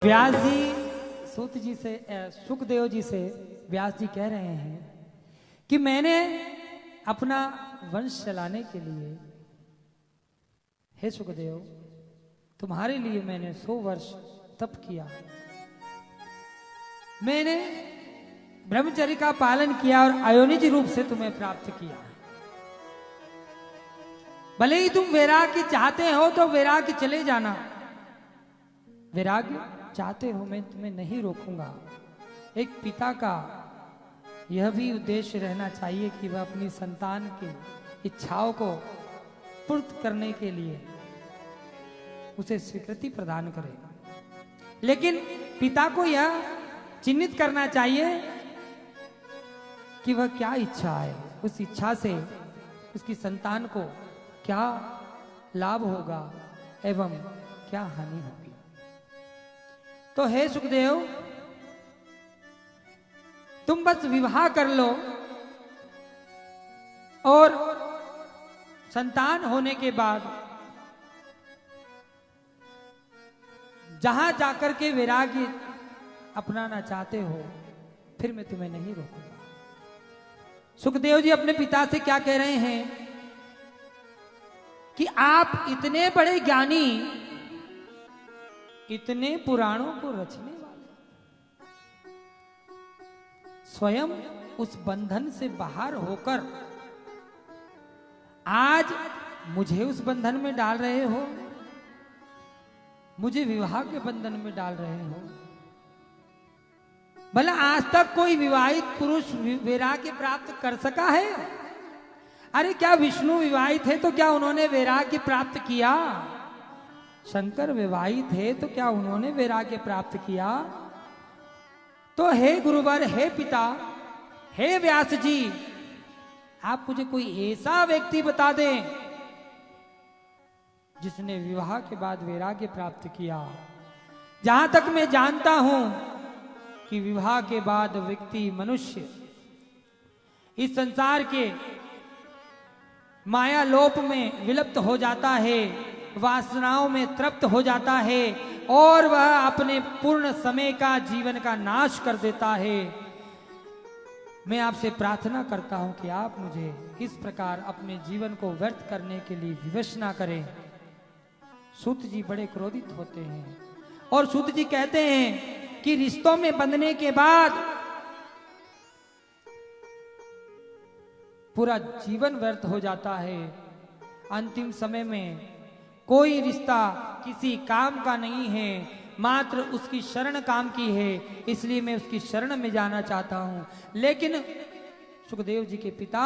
व्यास जी सूत जी से सुखदेव जी से व्यास जी कह रहे हैं कि मैंने अपना वंश चलाने के लिए, हे सुखदेव, तुम्हारे लिए मैंने 100 वर्ष तप किया। मैंने ब्रह्मचर्य का पालन किया और अयोनिज रूप से तुम्हें प्राप्त किया। भले ही तुम वैराग्य चाहते हो तो वैराग्य चले जाना, वैराग्य चाहते हो मैं तुम्हें नहीं रोकूंगा। एक पिता का यह भी उद्देश्य रहना चाहिए कि वह अपनी संतान की इच्छाओं को पूर्ण करने के लिए उसे स्वीकृति प्रदान करे, लेकिन पिता को यह चिन्हित करना चाहिए कि वह क्या इच्छा है, उस इच्छा से उसकी संतान को क्या लाभ होगा एवं क्या हानि होगी। तो हे सुखदेव, तुम बस विवाह कर लो और संतान होने के बाद जहां जाकर के वैराग्य अपनाना चाहते हो फिर मैं तुम्हें नहीं रोकूंगा। सुखदेव जी अपने पिता से क्या कह रहे हैं कि आप इतने बड़े ज्ञानी, इतने पुराणों को रचने वाले, स्वयं उस बंधन से बाहर होकर आज मुझे उस बंधन में डाल रहे हो, मुझे विवाह के बंधन में डाल रहे हो। भला आज तक कोई विवाहित पुरुष वैराग्य प्राप्त कर सका है? अरे क्या विष्णु विवाहित है तो क्या उन्होंने वैराग्य प्राप्त किया? शंकर विवाहित है तो क्या उन्होंने वैराग्य प्राप्त किया? तो हे गुरुवर, हे पिता, हे व्यास जी, आप मुझे कोई ऐसा व्यक्ति बता दें जिसने विवाह के बाद वैराग्य प्राप्त किया। जहां तक मैं जानता हूं कि विवाह के बाद व्यक्ति, मनुष्य इस संसार के माया लोप में विलुप्त हो जाता है, वासनाओं में तृप्त हो जाता है और वह अपने पूर्ण समय का, जीवन का नाश कर देता है। मैं आपसे प्रार्थना करता हूं कि आप मुझे इस प्रकार अपने जीवन को व्यर्थ करने के लिए विवश ना करें। सूत जी बड़े क्रोधित होते हैं और सूत जी कहते हैं कि रिश्तों में बंधने के बाद पूरा जीवन व्यर्थ हो जाता है। अंतिम समय में कोई रिश्ता किसी काम का नहीं है, मात्र उसकी शरण काम की है, इसलिए मैं उसकी शरण में जाना चाहता हूं। लेकिन सुखदेव जी के पिता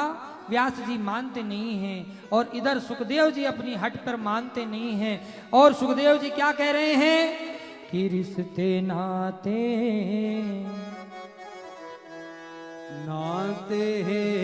व्यास जी मानते नहीं हैं और इधर सुखदेव जी अपनी हट पर मानते नहीं हैं। और सुखदेव जी क्या कह रहे हैं कि रिश्ते नाते नाते हैं